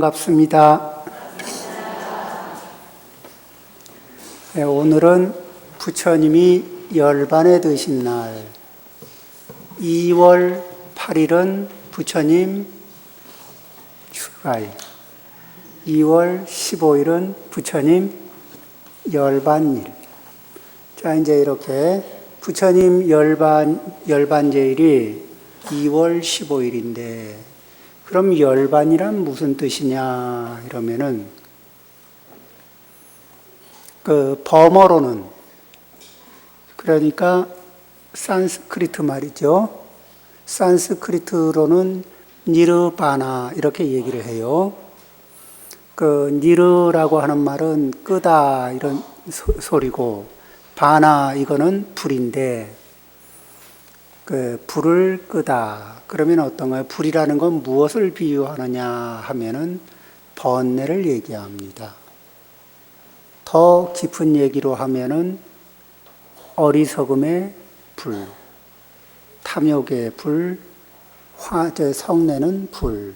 반갑습니다. 네, 오늘은 부처님이 열반에 드신 날 2월 8일은 부처님 출가일, 2월 15일은 부처님 열반일. 자, 이제 이렇게 부처님 열반제일이 2월 15일인데 그럼 열반이란 무슨 뜻이냐 이러면은 그 범어로는 그러니까 산스크리트 말이죠. 산스크리트로는 니르바나 이렇게 얘기를 해요. 그 니르라고 하는 말은 끄다 이런 소리고 바나 이거는 불인데 그 불을 끄다 그러면 어떤가요? 불이라는 건 무엇을 비유하느냐 하면은 번뇌를 얘기합니다. 더 깊은 얘기로 하면은 어리석음의 불, 탐욕의 불, 성내는 불.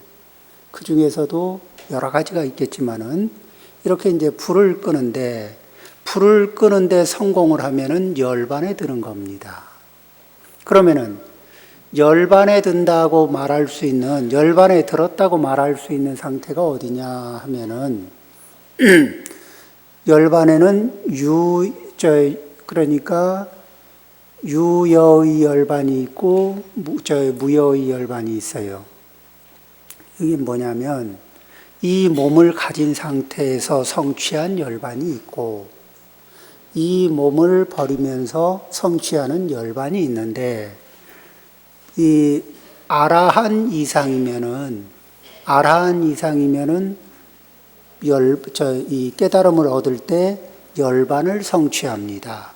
그 중에서도 여러 가지가 있겠지만은 이렇게 이제 불을 끄는데 성공을 하면은 열반에 드는 겁니다. 그러면은 열반에 든다고 말할 수 있는, 열반에 들었다고 말할 수 있는 상태가 어디냐 하면은 열반에는 그러니까 유여의 열반이 있고 무여의 열반이 있어요. 이게 뭐냐면 이 몸을 가진 상태에서 성취한 열반이 있고 이 몸을 버리면서 성취하는 열반이 있는데 이 아라한 이상이면은 이 깨달음을 얻을 때 열반을 성취합니다.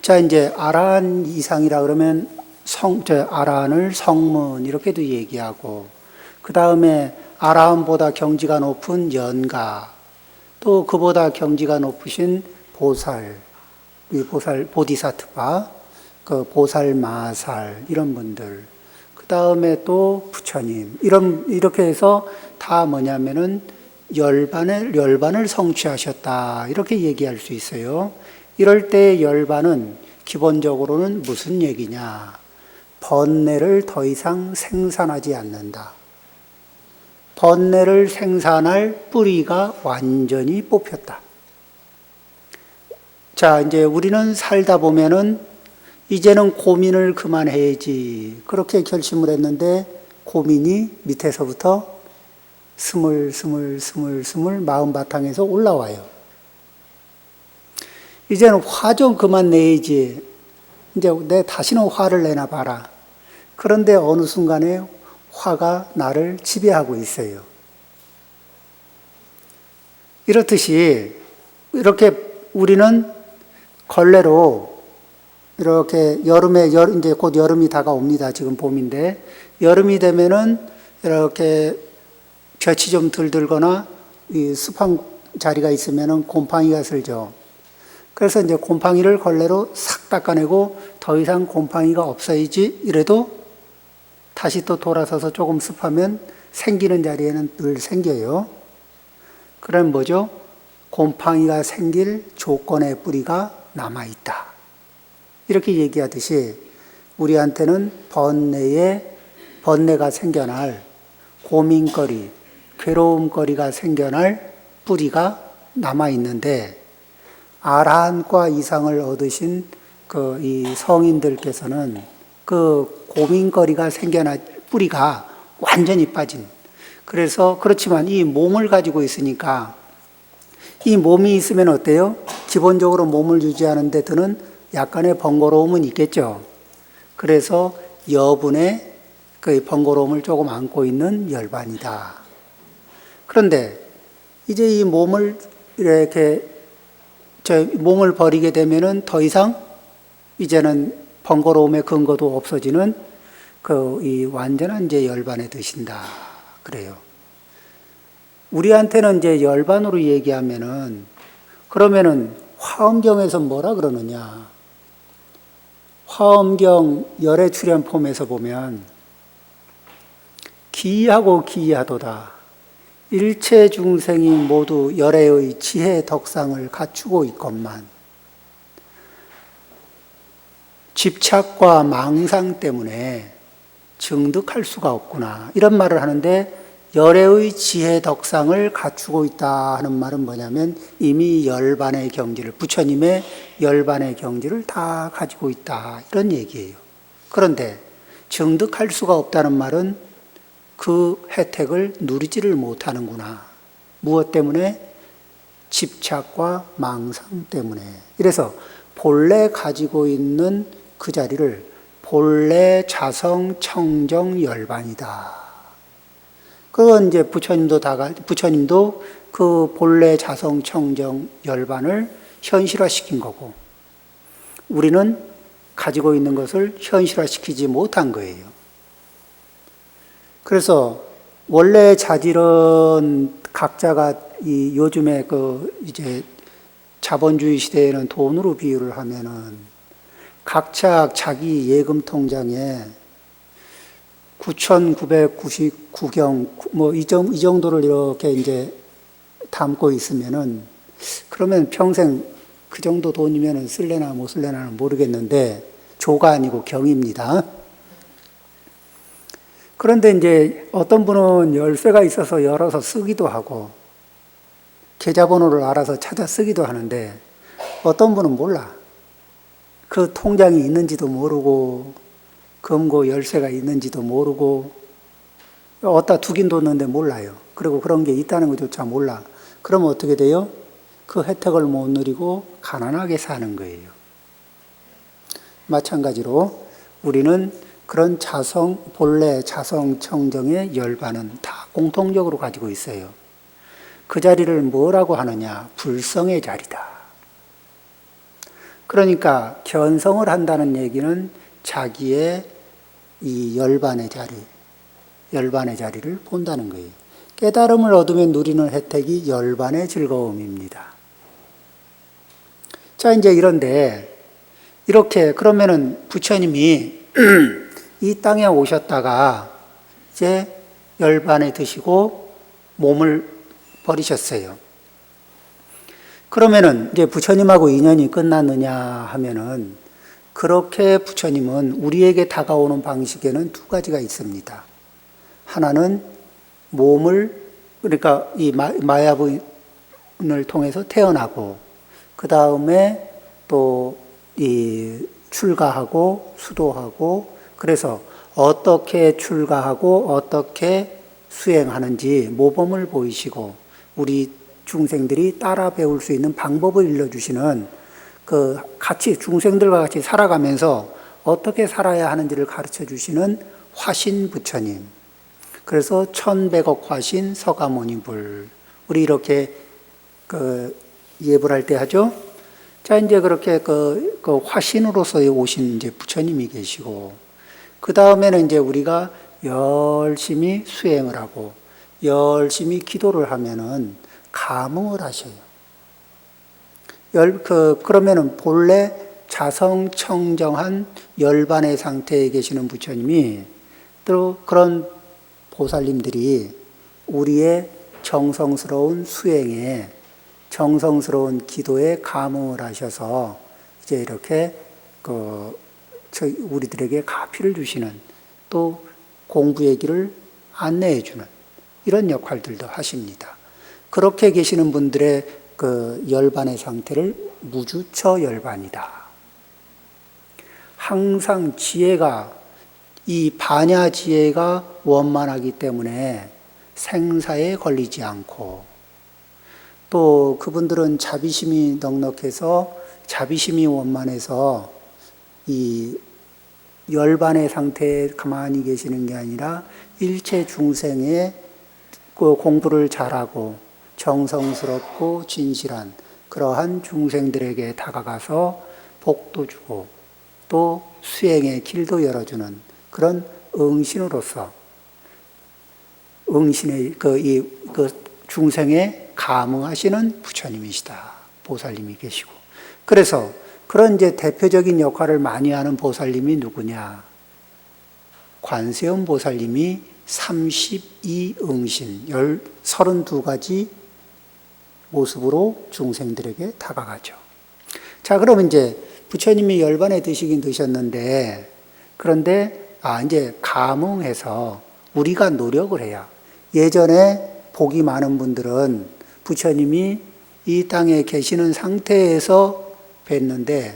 자, 이제 아라한 이상이라 그러면 아라한을 성문 이렇게도 얘기하고 그 다음에 아라한보다 경지가 높은 연가 또 그보다 경지가 높으신 보살, 보디사트바, 그 보살 마살 이런 분들, 그 다음에 또 부처님 이렇게 해서 다 뭐냐면은 열반을 성취하셨다 이렇게 얘기할 수 있어요. 이럴 때 열반은 기본적으로는 무슨 얘기냐? 번뇌를 더 이상 생산하지 않는다. 번뇌를 생산할 뿌리가 완전히 뽑혔다. 자, 이제 우리는 살다 보면은 이제는 고민을 그만해야지 그렇게 결심을 했는데 고민이 밑에서부터 스물스물 마음 바탕에서 올라와요. 이제는 화 좀 그만 내야지. 이제 내 다시는 화를 내나 봐라. 그런데 어느 순간에 화가 나를 지배하고 있어요. 이렇듯이 이렇게 우리는 걸레로 이렇게 이제 곧 여름이 다가옵니다. 지금 봄인데 여름이 되면은 이렇게 볕이 좀 덜 들거나 이 습한 자리가 있으면은 곰팡이가 슬죠. 그래서 이제 곰팡이를 걸레로 싹 닦아내고 더 이상 곰팡이가 없어야지 이래도 다시 또 돌아서서 조금 습하면 생기는 자리에는 늘 생겨요. 그럼 뭐죠? 곰팡이가 생길 조건의 뿌리가 남아있다. 이렇게 얘기하듯이 우리한테는 번뇌가 생겨날 고민거리, 괴로움거리가 생겨날 뿌리가 남아있는데 아라한과 이상을 얻으신 이 성인들께서는 그 고민거리가 생겨날 뿌리가 완전히 빠진. 그렇지만 이 몸을 가지고 있으니까 이 몸이 있으면 어때요? 기본적으로 몸을 유지하는 데 드는 약간의 번거로움은 있겠죠. 그래서 여분의 그 번거로움을 조금 안고 있는 열반이다. 그런데 이제 이 몸을 몸을 버리게 되면은 더 이상 이제는 번거로움의 근거도 없어지는 이 완전한 이제 열반에 드신다. 그래요. 우리한테는 이제 열반으로 얘기하면은 그러면은 화엄경에서 뭐라 그러느냐? 화엄경 열애 출연폼에서 보면 기이하고 기이하도다. 일체 중생이 모두 열애의 지혜 덕상을 갖추고 있건만 집착과 망상 때문에 증득할 수가 없구나, 이런 말을 하는데, 열애의 지혜 덕상을 갖추고 있다 하는 말은 뭐냐면 이미 열반의 경지를, 부처님의 열반의 경지를 다 가지고 있다, 이런 얘기예요. 그런데 증득할 수가 없다는 말은 그 혜택을 누리지를 못하는구나. 무엇 때문에? 집착과 망상 때문에. 이래서 본래 가지고 있는 그 자리를 본래 자성 청정 열반이다. 그건 이제 부처님도 그 본래 자성 청정 열반을 현실화시킨 거고, 우리는 가지고 있는 것을 현실화시키지 못한 거예요. 그래서 원래 자질은 각자가 이 요즘에 이제 자본주의 시대에는 돈으로 비유를 하면은 각자 자기 예금 통장에 9,999경 이 정도를 이렇게 이제 담고 있으면은, 그러면 평생 그 정도 돈이면은 쓸래나 못 쓸래나는 모르겠는데, 조가 아니고 경입니다. 그런데 이제 어떤 분은 열쇠가 있어서 열어서 쓰기도 하고 계좌번호를 알아서 찾아 쓰기도 하는데, 어떤 분은 몰라. 그 통장이 있는지도 모르고 금고 열쇠가 있는지도 모르고 어디다 두긴 뒀는데 몰라요. 그리고 그런 게 있다는 것조차 몰라. 그러면 어떻게 돼요? 그 혜택을 못 누리고 가난하게 사는 거예요. 마찬가지로 우리는 그런 본래 자성 청정의 열반은 다 공통적으로 가지고 있어요. 그 자리를 뭐라고 하느냐? 불성의 자리다. 그러니까 견성을 한다는 얘기는 자기의 이 열반의 자리를 본다는 거예요. 깨달음을 얻으면 누리는 혜택이 열반의 즐거움입니다. 자, 이제 이렇게 그러면은 부처님이 이 땅에 오셨다가 이제 열반에 드시고 몸을 버리셨어요. 그러면은 이제 부처님하고 인연이 끝났느냐 하면은, 그렇게 부처님은 우리에게 다가오는 방식에는 두 가지가 있습니다. 하나는 그러니까 이 마야분을 통해서 태어나고, 그 다음에 또 이 출가하고 수도하고, 그래서 어떻게 출가하고 어떻게 수행하는지 모범을 보이시고 우리 중생들이 따라 배울 수 있는 방법을 일러주시는, 중생들과 같이 살아가면서 어떻게 살아야 하는지를 가르쳐 주시는 화신 부처님. 그래서 1100억 화신 서가모니불. 우리 이렇게 예불 할 때 하죠. 자, 이제 그렇게 화신으로서 오신 이제 부처님이 계시고, 그 다음에는 이제 우리가 열심히 수행을 하고 열심히 기도를 하면은 감응을 하셔요. 그러면은 본래 자성 청정한 열반의 상태에 계시는 부처님이, 또 그런 보살님들이 우리의 정성스러운 수행에, 정성스러운 기도에 감응을 하셔서 이제 이렇게 우리들에게 가피를 주시는, 또 공부의 길을 안내해 주는 이런 역할들도 하십니다. 그렇게 계시는 분들의 그 열반의 상태를 무주처 열반이다. 항상 이 반야 지혜가 원만하기 때문에 생사에 걸리지 않고, 또 그분들은 자비심이 넉넉해서, 자비심이 원만해서 이 열반의 상태에 가만히 계시는 게 아니라 일체 중생의 그 공부를 잘하고 정성스럽고 진실한 그러한 중생들에게 다가가서 복도 주고 또 수행의 길도 열어주는 그런 응신으로서, 응신의 중생에 감응하시는 부처님이시다. 보살님이 계시고. 그래서 그런 이제 대표적인 역할을 많이 하는 보살님이 누구냐? 관세음 보살님이 32응신, 32가지 모습으로 중생들에게 다가가죠. 자, 그러면 이제 부처님이 열반에 드시긴 드셨는데, 그런데, 이제 감응해서 우리가 노력을 해야. 예전에 복이 많은 분들은 부처님이 이 땅에 계시는 상태에서 뵀는데,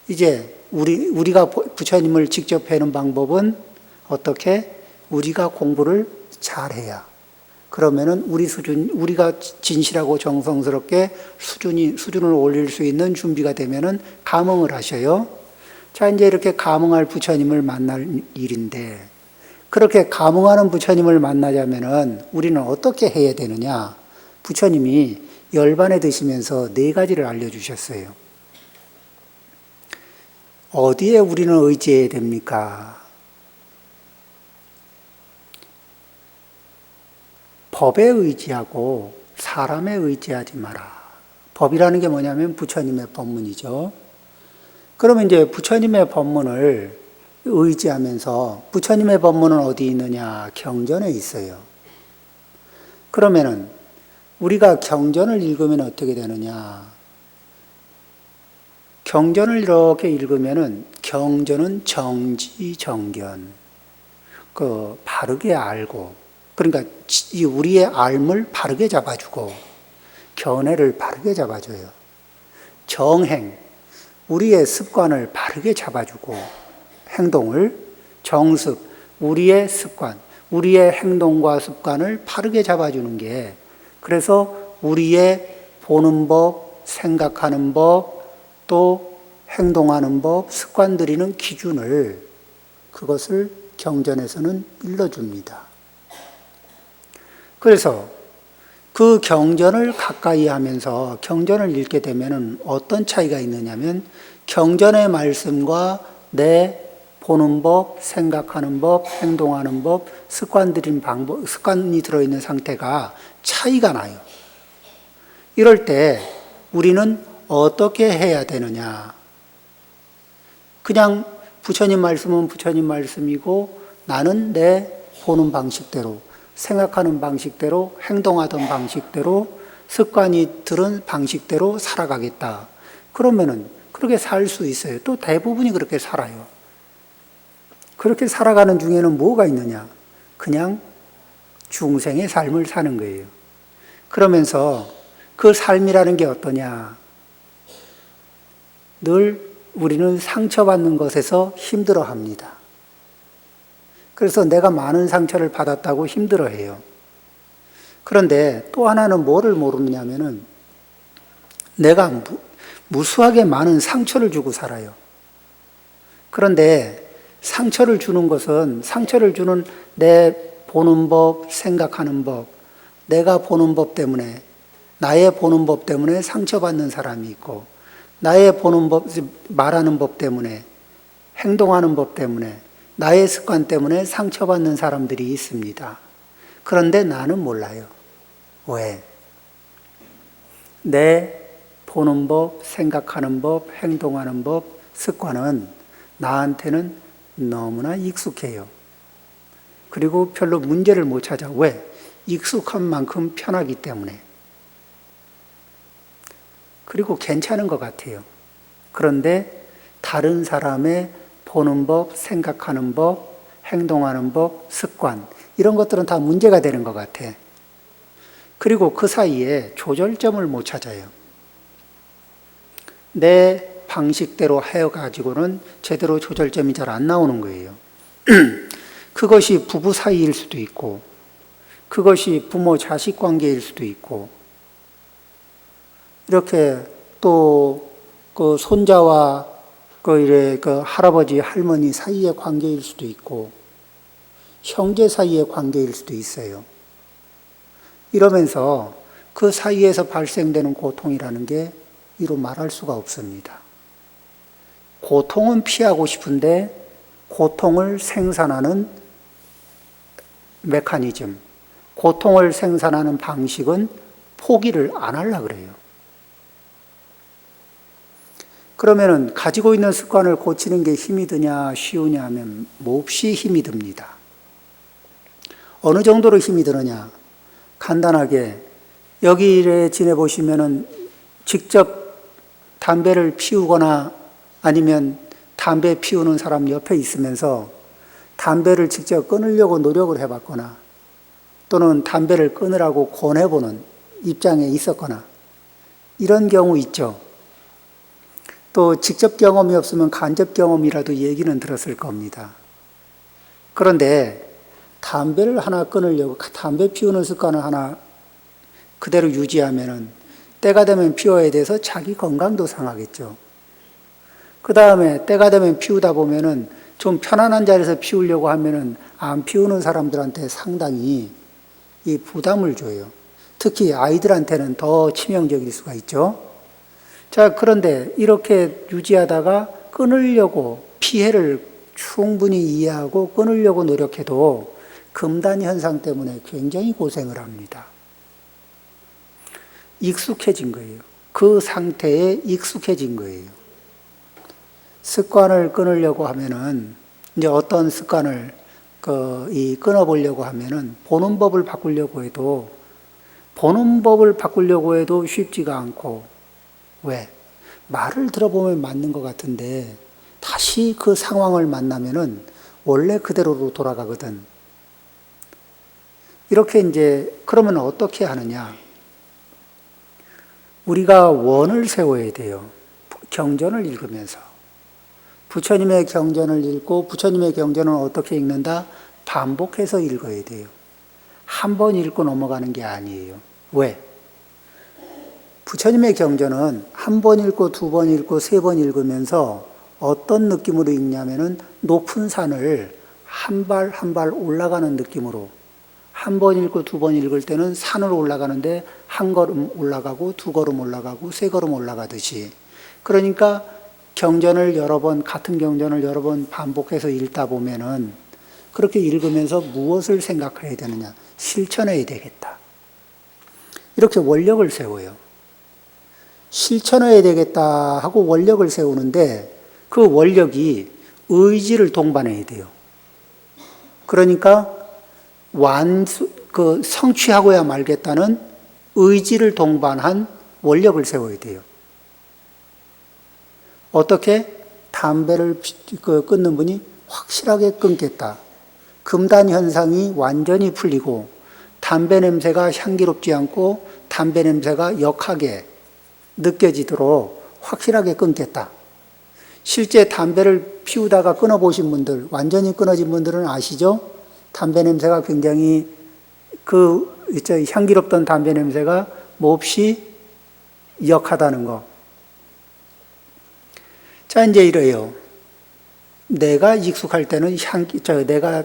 이제 우리가 부처님을 직접 뵈는 방법은 어떻게? 우리가 공부를 잘해야. 그러면은 우리가 진실하고 정성스럽게 수준을 올릴 수 있는 준비가 되면은 감응을 하셔요. 자, 이제 이렇게 감응할 부처님을 만날 일인데, 그렇게 감응하는 부처님을 만나자면은 우리는 어떻게 해야 되느냐? 부처님이 열반에 드시면서 4가지를 알려주셨어요. 어디에 우리는 의지해야 됩니까? 법에 의지하고 사람에 의지하지 마라. 법이라는 게 뭐냐면 부처님의 법문이죠. 그러면 이제 부처님의 법문을 의지하면서, 부처님의 법문은 어디 있느냐? 경전에 있어요. 그러면은 우리가 경전을 읽으면 어떻게 되느냐? 경전을 이렇게 읽으면은 경전은 정지정견, 바르게 알고, 그러니까 우리의 알을 바르게 잡아주고 견해를 바르게 잡아줘요. 정행, 우리의 습관을 바르게 잡아주고, 행동을, 정습, 우리의 습관, 우리의 행동과 습관을 바르게 잡아주는 게, 그래서 우리의 보는 법, 생각하는 법, 또 행동하는 법, 습관 들이는 기준을, 그것을 경전에서는 일러줍니다. 그래서 그 경전을 가까이 하면서 경전을 읽게 되면 어떤 차이가 있느냐면, 경전의 말씀과 내 보는 법, 생각하는 법, 행동하는 법, 습관들인 방법, 습관이 들어있는 상태가 차이가 나요. 이럴 때 우리는 어떻게 해야 되느냐? 그냥 부처님 말씀은 부처님 말씀이고, 나는 내 보는 방식대로, 생각하는 방식대로, 행동하던 방식대로, 습관이 들은 방식대로 살아가겠다. 그러면은 그렇게 살 수 있어요. 또 대부분이 그렇게 살아요. 그렇게 살아가는 중에는 뭐가 있느냐? 그냥 중생의 삶을 사는 거예요. 그러면서 그 삶이라는 게 어떠냐? 늘 우리는 상처받는 것에서 힘들어 합니다. 그래서 내가 많은 상처를 받았다고 힘들어해요. 그런데 또 하나는 뭐를 모르느냐면은, 내가 무수하게 많은 상처를 주고 살아요. 그런데 상처를 주는 것은, 상처를 주는 내 보는 법, 생각하는 법, 내가 보는 법 때문에, 나의 보는 법 때문에 상처받는 사람이 있고, 나의 보는 법, 말하는 법 때문에, 행동하는 법 때문에, 나의 습관 때문에 상처받는 사람들이 있습니다. 그런데 나는 몰라요. 왜? 내 보는 법, 생각하는 법, 행동하는 법, 습관은 나한테는 너무나 익숙해요. 그리고 별로 문제를 못 찾아. 왜? 익숙한 만큼 편하기 때문에. 그리고 괜찮은 것 같아요. 그런데 다른 사람의 보는 법, 생각하는 법, 행동하는 법, 습관, 이런 것들은 다 문제가 되는 것 같아. 그리고 그 사이에 조절점을 못 찾아요. 내 방식대로 해가지고는 제대로 조절점이 잘 안 나오는 거예요. 그것이 부부 사이일 수도 있고, 그것이 부모 자식 관계일 수도 있고, 이렇게 또 그 손자와 그 할아버지, 할머니 사이의 관계일 수도 있고, 형제 사이의 관계일 수도 있어요. 이러면서 그 사이에서 발생되는 고통이라는 게 이루 말할 수가 없습니다. 고통은 피하고 싶은데 고통을 생산하는 메커니즘, 고통을 생산하는 방식은 포기를 안 하려고 그래요. 그러면은 가지고 있는 습관을 고치는 게 힘이 드냐 쉬우냐 하면 몹시 힘이 듭니다. 어느 정도로 힘이 드느냐? 간단하게 여기에 지내보시면은 직접 담배를 피우거나 아니면 담배 피우는 사람 옆에 있으면서 담배를 직접 끊으려고 노력을 해봤거나 또는 담배를 끊으라고 권해보는 입장에 있었거나 이런 경우 있죠. 또 직접 경험이 없으면 간접 경험이라도 얘기는 들었을 겁니다. 그런데 담배를 하나 끊으려고 담배 피우는 습관을 하나 그대로 유지하면은 때가 되면 피워야 돼서 자기 건강도 상하겠죠. 그 다음에 때가 되면 피우다 보면은 좀 편안한 자리에서 피우려고 하면은 안 피우는 사람들한테 상당히 이 부담을 줘요. 특히 아이들한테는 더 치명적일 수가 있죠. 자, 그런데 이렇게 유지하다가 끊으려고 피해를 충분히 이해하고 끊으려고 노력해도 금단 현상 때문에 굉장히 고생을 합니다. 익숙해진 거예요. 그 상태에 익숙해진 거예요. 습관을 끊으려고 하면은 이제 어떤 습관을 끊어보려고 하면은 보는 법을 바꾸려고 해도 쉽지가 않고 왜? 말을 들어보면 맞는 것 같은데 다시 그 상황을 만나면은 원래 그대로로 돌아가거든. 이렇게 이제 그러면 어떻게 하느냐? 우리가 원을 세워야 돼요. 경전을 읽으면서. 부처님의 경전을 읽고 부처님의 경전은 어떻게 읽는다? 반복해서 읽어야 돼요. 한 번 읽고 넘어가는 게 아니에요. 왜? 부처님의 경전은 한 번 읽고 두 번 읽고 세 번 읽으면서 어떤 느낌으로 읽냐면은 높은 산을 한 발 한 발 올라가는 느낌으로 한 번 읽고 두 번 읽을 때는 산을 올라가는데 한 걸음 올라가고 두 걸음 올라가고 세 걸음 올라가듯이 그러니까 경전을 여러 번 같은 경전을 여러 번 반복해서 읽다 보면은 그렇게 읽으면서 무엇을 생각해야 되느냐? 실천해야 되겠다. 이렇게 원력을 세워요. 실천해야 되겠다 하고 원력을 세우는데 그 원력이 의지를 동반해야 돼요. 그러니까 성취하고야 말겠다는 의지를 동반한 원력을 세워야 돼요. 어떻게? 담배를 끊는 분이 확실하게 끊겠다. 금단 현상이 완전히 풀리고 담배 냄새가 향기롭지 않고 담배 냄새가 역하게 느껴지도록 확실하게 끊겠다. 실제 담배를 피우다가 끊어보신 분들, 완전히 끊어진 분들은 아시죠? 담배 냄새가 굉장히 향기롭던 담배 냄새가 몹시 역하다는 거. 자, 이제 이래요. 내가 익숙할 때는 내가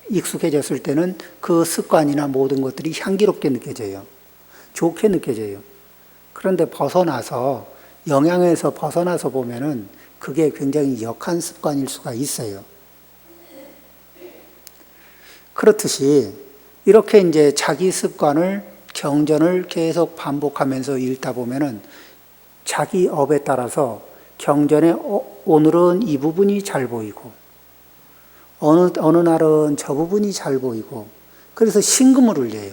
익숙해졌을 때는 그 습관이나 모든 것들이 향기롭게 느껴져요. 좋게 느껴져요. 그런데 영향에서 벗어나서 보면은 그게 굉장히 역한 습관일 수가 있어요. 그렇듯이 이렇게 이제 자기 습관을 경전을 계속 반복하면서 읽다 보면은 자기 업에 따라서 경전에 오늘은 이 부분이 잘 보이고 어느 날은 저 부분이 잘 보이고 그래서 신금을 울려요.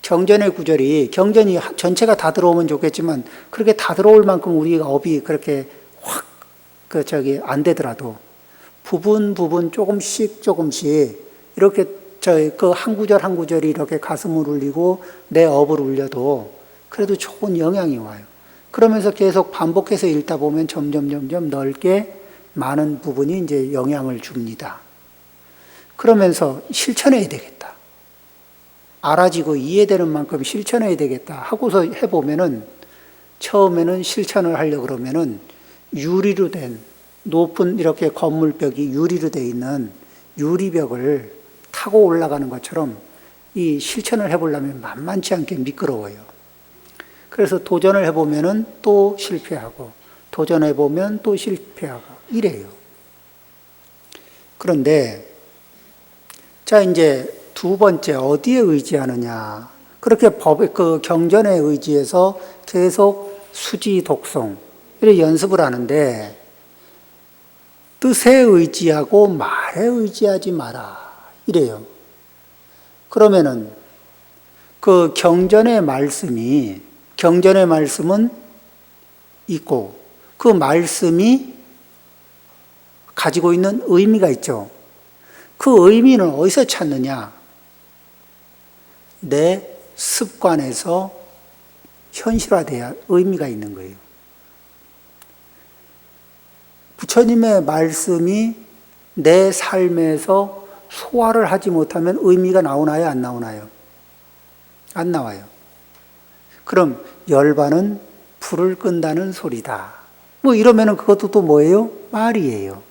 경전의 구절이 경전이 전체가 다 들어오면 좋겠지만 그렇게 다 들어올 만큼 우리가 업이 그렇게 확 안 되더라도 부분 조금씩 이렇게 그 한 구절 한 구절이 이렇게 가슴을 울리고 내 업을 울려도 그래도 좋은 영향이 와요. 그러면서 계속 반복해서 읽다 보면 점점 넓게 많은 부분이 이제 영향을 줍니다. 그러면서 실천해야 되겠다. 알아지고 이해되는 만큼 실천해야 되겠다 하고서 해보면은 처음에는 실천을 하려고 그러면은 유리로 된 높은 이렇게 건물벽이 유리로 돼 있는 유리벽을 타고 올라가는 것처럼 이 실천을 해보려면 만만치 않게 미끄러워요. 그래서 도전을 해보면은 또 실패하고 도전해보면 또 실패하고 이래요. 그런데 자 이제 두 번째 어디에 의지하느냐? 그렇게 경전에 의지해서 계속 수지 독송 이렇게 연습을 하는데 뜻에 의지하고 말에 의지하지 마라 이래요. 그러면은 그 경전의 말씀은 있고 그 말씀이 가지고 있는 의미가 있죠. 그 의미는 어디서 찾느냐? 내 습관에서 현실화돼야 의미가 있는 거예요. 부처님의 말씀이 내 삶에서 소화를 하지 못하면 의미가 나오나요? 안 나오나요? 안 나와요. 그럼 열반은 불을 끈다는 소리다. 뭐 이러면은 그것도 또 뭐예요? 말이에요.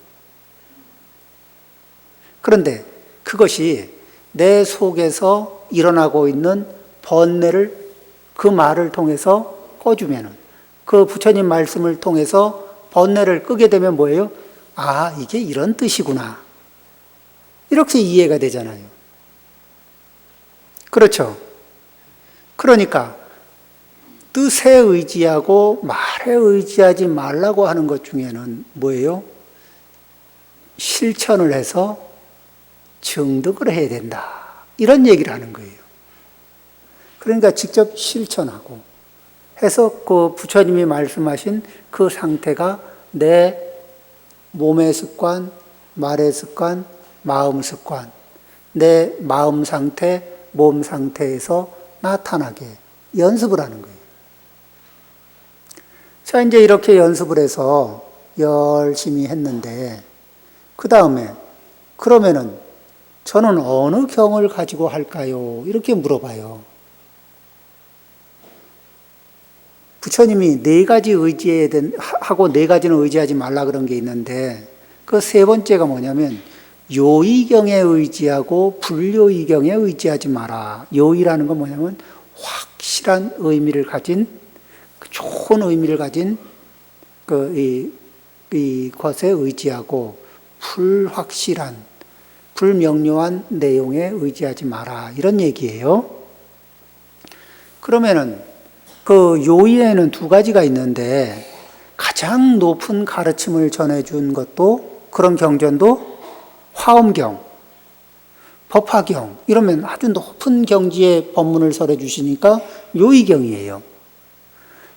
그런데 그것이 내 속에서 일어나고 있는 번뇌를 그 말을 통해서 꺼주면은, 그 부처님 말씀을 통해서 번뇌를 끄게 되면 뭐예요? 아, 이게 이런 뜻이구나. 이렇게 이해가 되잖아요. 그렇죠? 그러니까 뜻에 의지하고 말에 의지하지 말라고 하는 것 중에는 뭐예요? 실천을 해서 증득을 해야 된다. 이런 얘기를 하는 거예요. 그러니까 직접 실천하고 해서 그 부처님이 말씀하신 그 상태가 내 몸의 습관, 말의 습관, 마음 습관, 내 마음 상태, 몸 상태에서 나타나게 연습을 하는 거예요. 자, 이제 이렇게 연습을 해서 열심히 했는데, 그 다음에 그러면은 저는 어느 경을 가지고 할까요? 이렇게 물어봐요. 부처님이 네 가지 의지해야 하고 네 가지는 의지하지 말라 그런 게 있는데, 그 세 번째가 뭐냐면 요의경에 의지하고 불요의경에 의지하지 마라. 요의라는 건 뭐냐면 확실한 의미를 가진, 좋은 의미를 가진 이것에 의지하고 불확실한, 불명료한 내용에 의지하지 마라. 이런 얘기예요. 그러면은 그 요의에는 두 가지가 있는데, 가장 높은 가르침을 전해준 것도, 그런 경전도 화엄경, 법화경, 이러면 아주 높은 경지의 법문을 설해 주시니까 요의경이에요.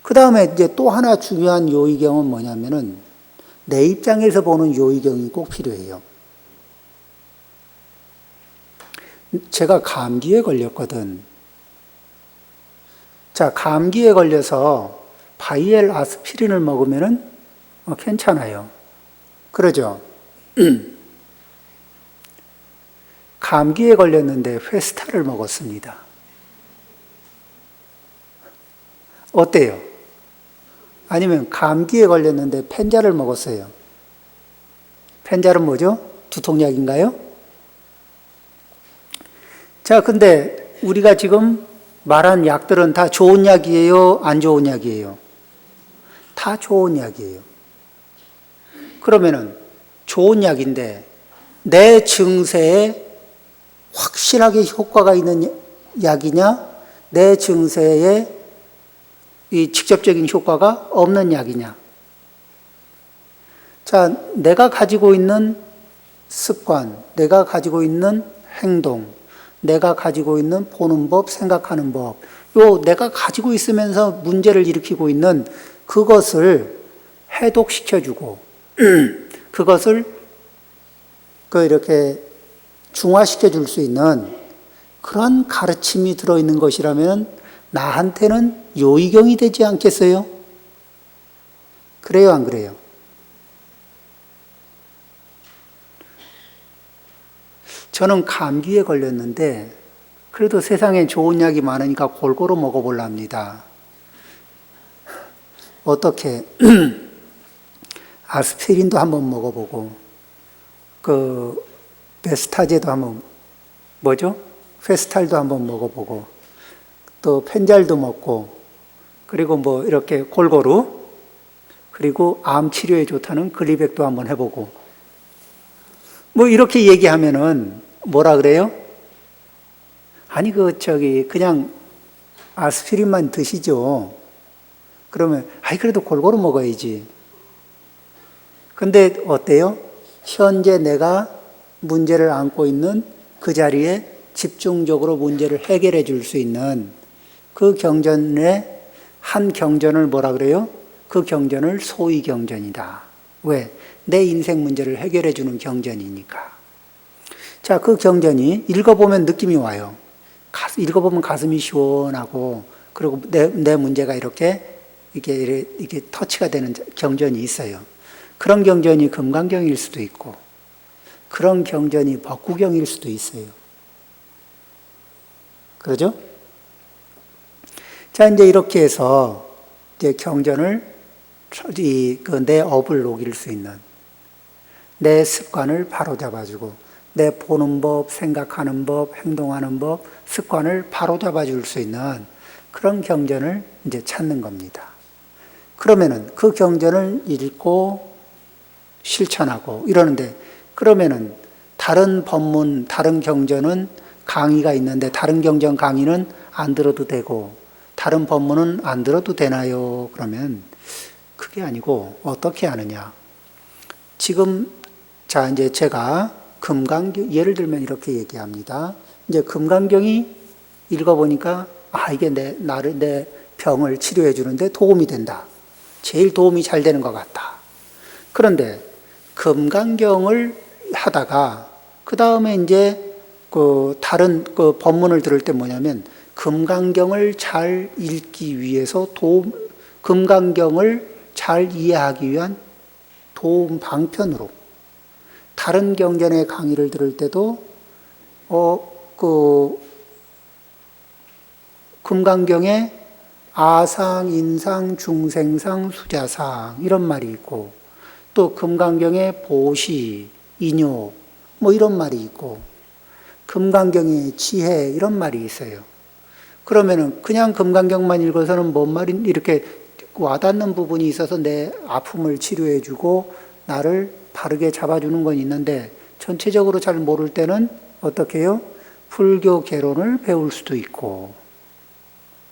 그 다음에 이제 또 하나 중요한 요의경은 뭐냐면은 내 입장에서 보는 요의경이 꼭 필요해요. 제가 감기에 걸렸거든. 자, 감기에 걸려서 바이엘 아스피린을 먹으면은 괜찮아요. 그러죠? 감기에 걸렸는데 페스타를 먹었습니다. 어때요? 아니면 감기에 걸렸는데 펜자를 먹었어요. 펜자는 뭐죠? 두통약인가요? 자, 근데 우리가 지금 말한 약들은 다 좋은 약이에요? 안 좋은 약이에요? 다 좋은 약이에요. 그러면은 좋은 약인데 내 증세에 확실하게 효과가 있는 약이냐? 내 증세에 이 직접적인 효과가 없는 약이냐? 자, 내가 가지고 있는 습관, 내가 가지고 있는 행동, 내가 가지고 있는 보는 법, 생각하는 법, 요 내가 가지고 있으면서 문제를 일으키고 있는 그것을 해독시켜주고 그것을 이렇게 중화시켜 줄 수 있는 그런 가르침이 들어있는 것이라면 나한테는 요의경이 되지 않겠어요? 그래요, 안 그래요? 저는 감기에 걸렸는데 그래도 세상에 좋은 약이 많으니까 골고루 먹어보려 합니다. 어떻게 아스피린도 한번 먹어보고 그 베스타제도 한번 페스탈도 한번 먹어보고 또 펜잘도 먹고 그리고 뭐 이렇게 골고루 그리고 암 치료에 좋다는 글리백도 한번 해보고 뭐 이렇게 얘기하면은 뭐라 그래요? 아니 그냥 아스피린만 드시죠. 그러면 그래도 골고루 먹어야지. 근데 어때요? 현재 내가 문제를 안고 있는 그 자리에 집중적으로 문제를 해결해 줄 수 있는 그 경전의 한 경전을 뭐라 그래요? 그 경전을 소위 경전이다. 왜? 내 인생 문제를 해결해 주는 경전이니까. 자, 그 경전이 읽어보면 느낌이 와요. 읽어보면 가슴이 시원하고, 그리고 내 문제가 이게 터치가 되는 경전이 있어요. 그런 경전이 금강경일 수도 있고, 그런 경전이 법구경일 수도 있어요. 그러죠? 자, 이제 이렇게 해서 이제 경전을 내 업을 녹일 수 있는, 내 습관을 바로잡아주고, 내 보는 법, 생각하는 법, 행동하는 법, 습관을 바로잡아줄 수 있는 그런 경전을 이제 찾는 겁니다. 그러면은 그 경전을 읽고 실천하고 이러는데, 그러면은 다른 법문, 다른 경전은 강의가 있는데 다른 경전 강의는 안 들어도 되고 다른 법문은 안 들어도 되나요? 그러면 그게 아니고 어떻게 하느냐. 지금 자, 이제 제가 금강경, 예를 들면 이렇게 얘기합니다. 이제 금강경이 읽어보니까 이게 내 병을 치료해 주는데 도움이 된다. 제일 도움이 잘 되는 것 같다. 그런데 금강경을 하다가 그 다음에 이제 다른 법문을 들을 때 뭐냐면 금강경을 잘 읽기 위해서 금강경을 잘 이해하기 위한 도움 방편으로 다른 경전의 강의를 들을 때도 금강경에 아상, 인상, 중생상, 수자상 이런 말이 있고, 또 금강경에 보시, 인욕 뭐 이런 말이 있고, 금강경에 지혜 이런 말이 있어요. 그러면은 그냥 금강경만 읽어서는 뭔 말이 이렇게 와닿는 부분이 있어서 내 아픔을 치료해주고 나를 바르게 잡아주는 건 있는데, 전체적으로 잘 모를 때는 어떻게 해요? 불교 개론을 배울 수도 있고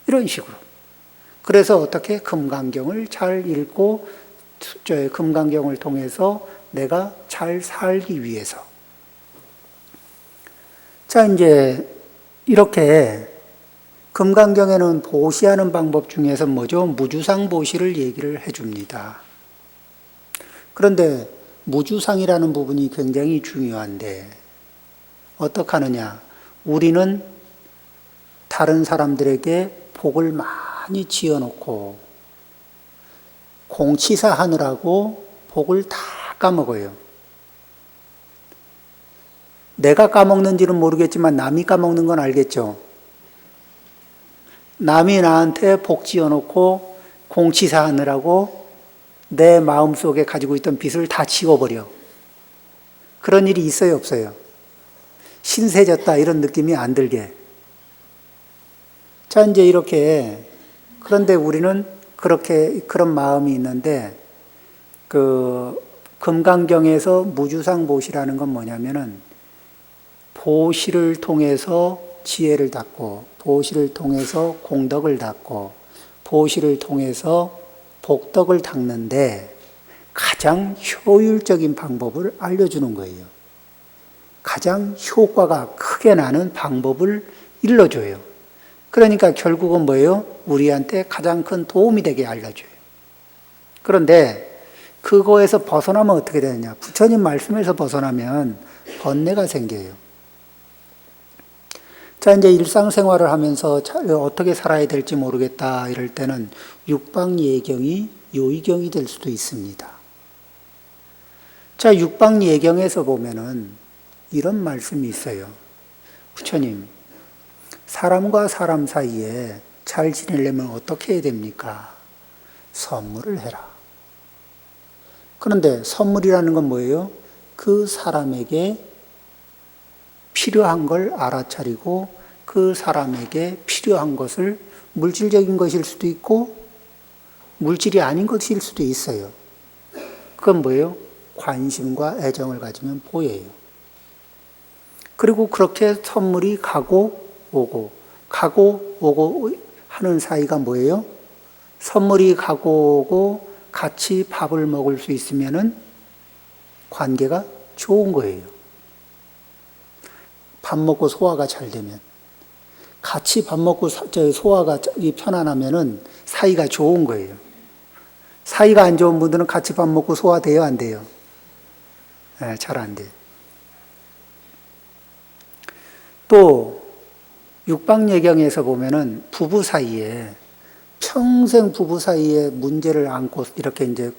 이런 식으로. 그래서 어떻게 금강경을 잘 읽고 금강경을 통해서 내가 잘 살기 위해서. 자, 이제 이렇게 금강경에는 보시하는 방법 중에서 뭐죠? 무주상 보시를 얘기를 해줍니다. 그런데 무주상이라는 부분이 굉장히 중요한데 어떻게 하느냐? 우리는 다른 사람들에게 복을 많이 지어놓고 공치사 하느라고 복을 다 까먹어요. 내가 까먹는지는 모르겠지만 남이 까먹는 건 알겠죠. 남이 나한테 복 지어놓고 공치사 하느라고 내 마음속에 가지고 있던 빚을 다 지워버려. 그런 일이 있어요, 없어요? 신세졌다 이런 느낌이 안 들게. 자, 이제 이렇게, 그런데 우리는 그런 마음이 있는데, 금강경에서 무주상 보시라는 건 뭐냐면은, 보시를 통해서 지혜를 닦고, 보시를 통해서 공덕을 닦고, 보시를 통해서 복덕을 닦는데, 가장 효율적인 방법을 알려주는 거예요. 가장 효과가 크게 나는 방법을 일러줘요. 그러니까 결국은 뭐예요? 우리한테 가장 큰 도움이 되게 알려줘요. 그런데 그거에서 벗어나면 어떻게 되느냐? 부처님 말씀에서 벗어나면 번뇌가 생겨요. 자, 이제 일상생활을 하면서 어떻게 살아야 될지 모르겠다 이럴 때는 육방예경이 요의경이 될 수도 있습니다. 자, 육방예경에서 보면은 이런 말씀이 있어요. 부처님, 사람과 사람 사이에 잘 지내려면 어떻게 해야 됩니까? 선물을 해라. 그런데 선물이라는 건 뭐예요? 그 사람에게 필요한 걸 알아차리고 그 사람에게 필요한 것을 물질적인 것일 수도 있고 물질이 아닌 것일 수도 있어요. 그건 뭐예요? 관심과 애정을 가지면 보여요. 그리고 그렇게 선물이 가고 오고 하는 사이가 뭐예요? 선물이 가고 오고 같이 밥을 먹을 수 있으면은 관계가 좋은 거예요. 밥 먹고 소화가 잘 되면, 같이 밥 먹고 소화가 편안하면은 사이가 좋은 거예요. 사이가 안 좋은 분들은 같이 밥 먹고 소화돼요, 안 돼요? 네, 잘 안 돼요. 또 육방예경에서 보면은 부부 사이에 평생 부부 사이에 문제를 안고 이렇게 이제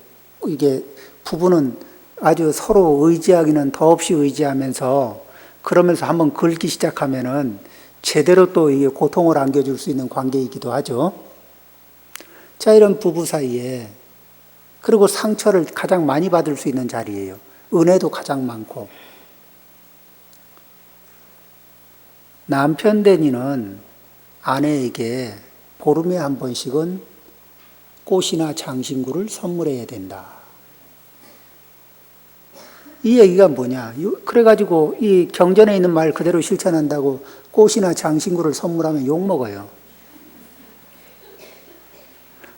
이게 부부는 아주 서로 의지하기는 더없이 의지하면서 그러면서 한번 긁기 시작하면은 제대로 또 이 고통을 안겨줄 수 있는 관계이기도 하죠. 자, 이런 부부 사이에 그리고 상처를 가장 많이 받을 수 있는 자리예요. 은혜도 가장 많고. 남편 되니는 아내에게 보름에 한 번씩은 꽃이나 장신구를 선물해야 된다. 이 얘기가 뭐냐? 그래가지고 이 경전에 있는 말 그대로 실천한다고 꽃이나 장신구를 선물하면 욕먹어요.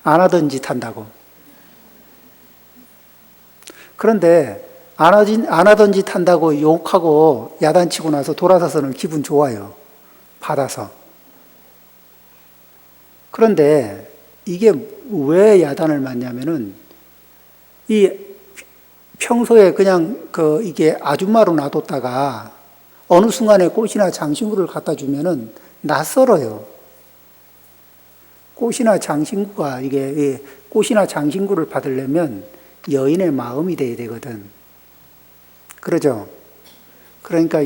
안 하던 짓 한다고. 그런데 안 하던 짓 한다고 욕하고 야단치고 나서 돌아서서는 기분 좋아요. 받아서. 그런데 이게 왜 야단을 맞냐면은 이 평소에 그냥 이게 아줌마로 놔뒀다가 어느 순간에 꽃이나 장신구를 갖다 주면은 낯설어요. 꽃이나 장신구가 이게 꽃이나 장신구를 받으려면 여인의 마음이 돼야 되거든. 그러죠? 그러니까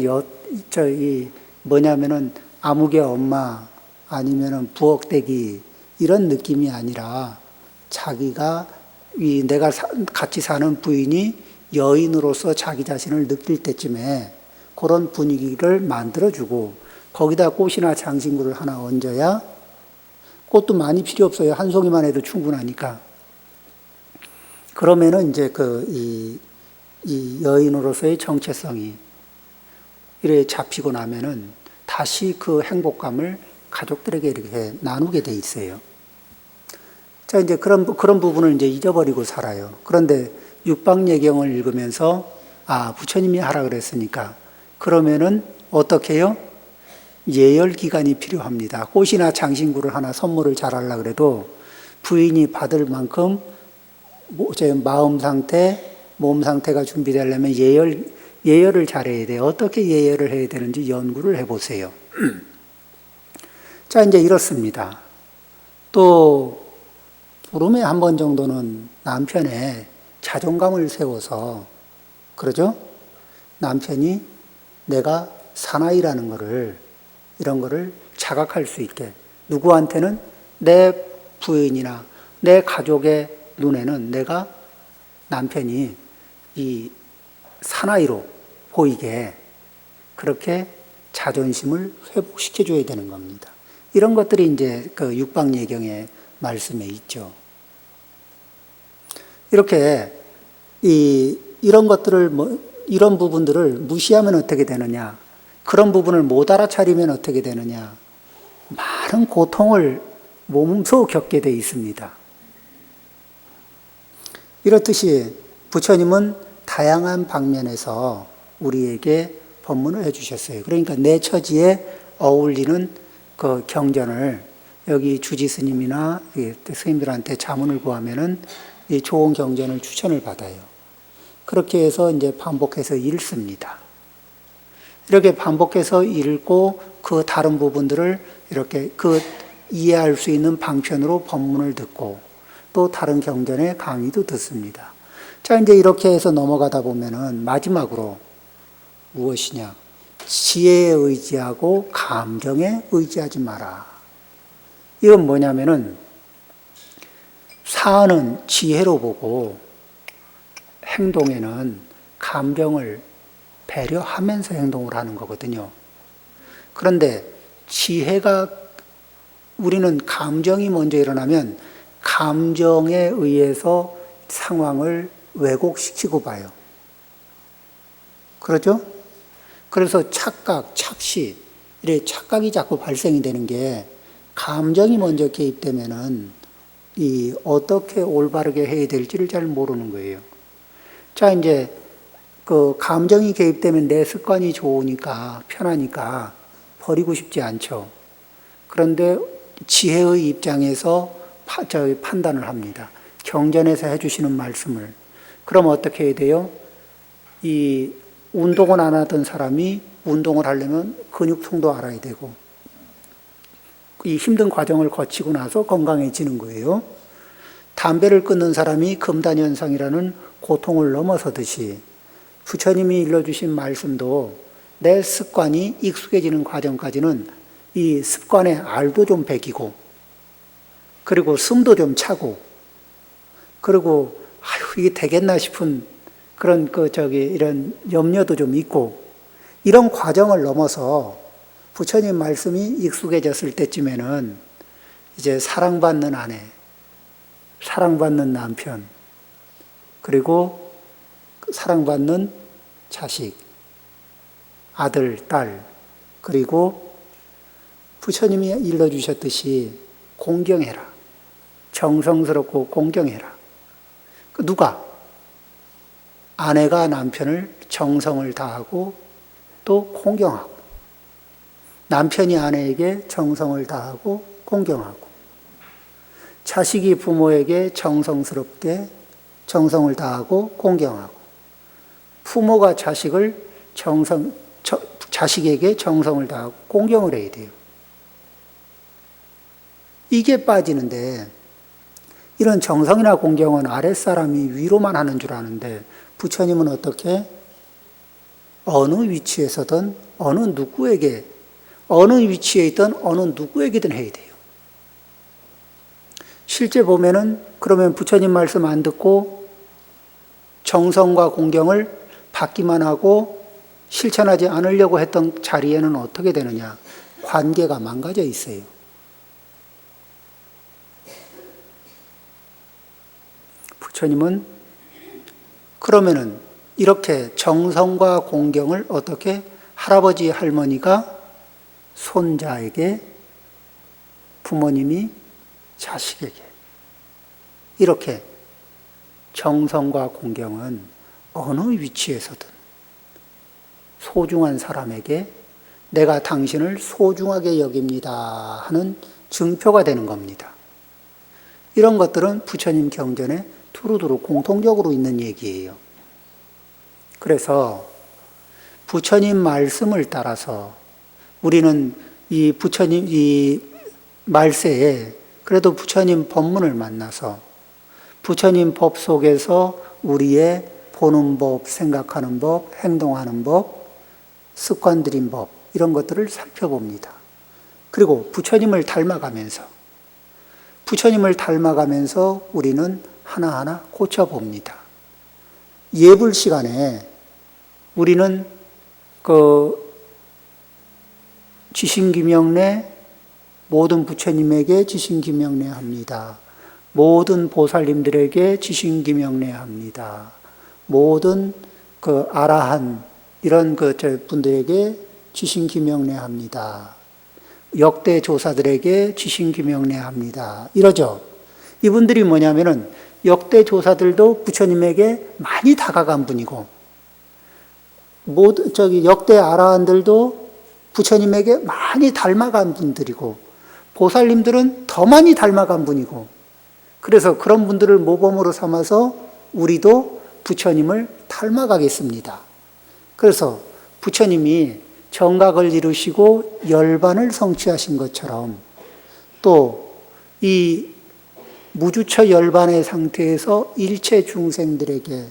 뭐냐면은 아무개 엄마 아니면은 부엌대기 이런 느낌이 아니라 자기가 내가 같이 사는 부인이 여인으로서 자기 자신을 느낄 때쯤에 그런 분위기를 만들어주고 거기다 꽃이나 장신구를 하나 얹어야 꽃도 많이 필요 없어요. 한 송이만 해도 충분하니까. 그러면은 이제 이 여인으로서의 정체성이 이래 잡히고 나면은 다시 그 행복감을 가족들에게 이렇게 나누게 돼 있어요. 자, 이제 그런 부분을 이제 잊어버리고 살아요. 그런데 육방예경을 읽으면서, 부처님이 하라 그랬으니까, 그러면은 어떻게 해요? 예열 기간이 필요합니다. 꽃이나 장신구를 하나 선물을 잘하려고 그래도 부인이 받을 만큼 마음 상태, 몸 상태가 준비되려면 예열을 잘해야 돼요. 어떻게 예열을 해야 되는지 연구를 해보세요. 자, 이제 이렇습니다. 또 보름에 한 번 정도는 남편의 자존감을 세워서, 그러죠? 남편이 내가 사나이라는 거를, 이런 거를 자각할 수 있게, 누구한테는 내 부인이나 내 가족의 눈에는 내가 남편이 이 사나이로 보이게 그렇게 자존심을 회복시켜줘야 되는 겁니다. 이런 것들이 이제 그 육방예경의 말씀에 있죠. 이렇게 이런 것들을 이런 부분들을 무시하면 어떻게 되느냐? 그런 부분을 못 알아차리면 어떻게 되느냐? 많은 고통을 몸소 겪게 돼 있습니다. 이렇듯이 부처님은 다양한 방면에서 우리에게 법문을 해주셨어요. 그러니까 내 처지에 어울리는 그 경전을 여기 주지 스님이나 스님들한테 자문을 구하면은 이 좋은 경전을 추천을 받아요. 그렇게 해서 이제 반복해서 읽습니다. 이렇게 반복해서 읽고 그 다른 부분들을 이렇게 이해할 수 있는 방편으로 법문을 듣고 또 다른 경전의 강의도 듣습니다. 자, 이제 이렇게 해서 넘어가다 보면은 마지막으로 무엇이냐? 지혜에 의지하고 감정에 의지하지 마라. 이건 뭐냐면은 사안은 지혜로 보고 행동에는 감정을 배려하면서 행동을 하는 거거든요. 그런데 지혜가 우리는 감정이 먼저 일어나면 감정에 의해서 상황을 왜곡시키고 봐요. 그렇죠? 그래서 착각, 착시, 이래 착각이 자꾸 발생이 되는 게 감정이 먼저 개입되면은 어떻게 올바르게 해야 될지를 잘 모르는 거예요. 자, 이제 그 감정이 개입되면 내 습관이 좋으니까 편하니까 버리고 싶지 않죠. 그런데 지혜의 입장에서 판단을 합니다. 경전에서 해주시는 말씀을. 그럼 어떻게 해야 돼요? 이 운동을 안 하던 사람이 운동을 하려면 근육통도 알아야 되고, 이 힘든 과정을 거치고 나서 건강해지는 거예요. 담배를 끊는 사람이 금단현상이라는 고통을 넘어서듯이 부처님이 일러주신 말씀도 내 습관이 익숙해지는 과정까지는 이 습관의 알도 좀 배기고, 그리고 숨도 좀 차고, 그리고 아유 이게 되겠나 싶은 그런 이런 염려도 좀 있고, 이런 과정을 넘어서 부처님 말씀이 익숙해졌을 때쯤에는 이제 사랑받는 아내, 사랑받는 남편, 그리고 사랑받는 자식, 아들, 딸, 그리고 부처님이 일러주셨듯이 공경해라. 정성스럽고 공경해라. 누가? 아내가 남편을 정성을 다하고 또 공경하고, 남편이 아내에게 정성을 다하고 공경하고, 자식이 부모에게 정성스럽게 정성을 다하고 공경하고, 부모가 자식에게 정성을 다하고 공경을 해야 돼요. 이게 빠지는데, 이런 정성이나 공경은 아랫사람이 위로만 하는 줄 아는데, 부처님은 어떻게? 어느 위치에서든 어느 누구에게, 어느 위치에 있든 어느 누구에게든 해야 돼요. 실제 보면은, 그러면 부처님 말씀 안 듣고 정성과 공경을 받기만 하고 실천하지 않으려고 했던 자리에는 어떻게 되느냐? 관계가 망가져 있어요. 부처님은 그러면은 이렇게 정성과 공경을 어떻게 할아버지, 할머니가 손자에게, 부모님이 자식에게, 이렇게 정성과 공경은 어느 위치에서든 소중한 사람에게 내가 당신을 소중하게 여깁니다 하는 증표가 되는 겁니다. 이런 것들은 부처님 경전에 두루두루 공통적으로 있는 얘기예요. 그래서 부처님 말씀을 따라서 우리는 이 부처님 이 말세에 그래도 부처님 법문을 만나서 부처님 법 속에서 우리의 보는 법, 생각하는 법, 행동하는 법, 습관 들인 법, 이런 것들을 살펴봅니다. 그리고 부처님을 닮아가면서 우리는 하나하나 고쳐봅니다. 예불 시간에 우리는 지신기명례, 모든 부처님에게 지신기명례 합니다. 모든 보살님들에게 지신기명례 합니다. 모든 아라한 이런 분들에게 지신기명례 합니다. 역대 조사들에게 지신기명례 합니다. 이러죠. 이분들이 뭐냐면은 역대 조사들도 부처님에게 많이 다가간 분이고, 역대 아라한들도 부처님에게 많이 닮아간 분들이고, 보살님들은 더 많이 닮아간 분이고, 그래서 그런 분들을 모범으로 삼아서 우리도 부처님을 닮아가겠습니다. 그래서 부처님이 정각을 이루시고 열반을 성취하신 것처럼 또 이 무주처 열반의 상태에서 일체 중생들에게,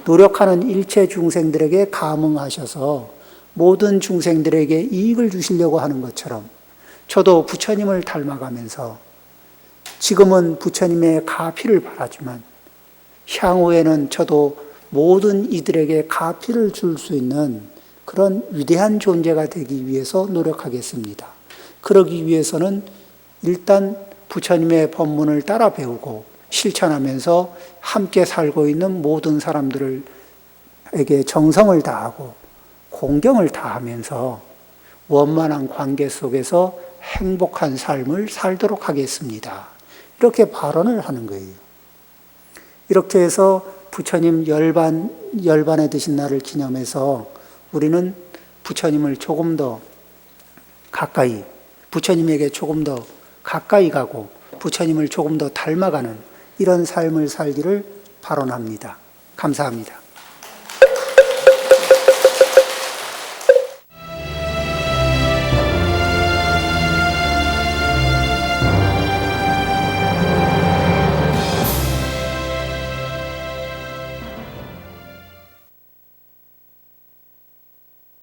노력하는 일체 중생들에게 감응하셔서 모든 중생들에게 이익을 주시려고 하는 것처럼 저도 부처님을 닮아가면서 지금은 부처님의 가피를 바라지만 향후에는 저도 모든 이들에게 가피를 줄 수 있는 그런 위대한 존재가 되기 위해서 노력하겠습니다. 그러기 위해서는 일단 부처님의 법문을 따라 배우고 실천하면서 함께 살고 있는 모든 사람들에게 정성을 다하고 공경을 다하면서 원만한 관계 속에서 행복한 삶을 살도록 하겠습니다. 이렇게 발언을 하는 거예요. 이렇게 해서 부처님 열반에 드신 날을 기념해서 우리는 부처님을 조금 더 가까이, 부처님에게 조금 더 가까이 가고 부처님을 조금 더 닮아가는 이런 삶을 살기를 발언합니다. 감사합니다.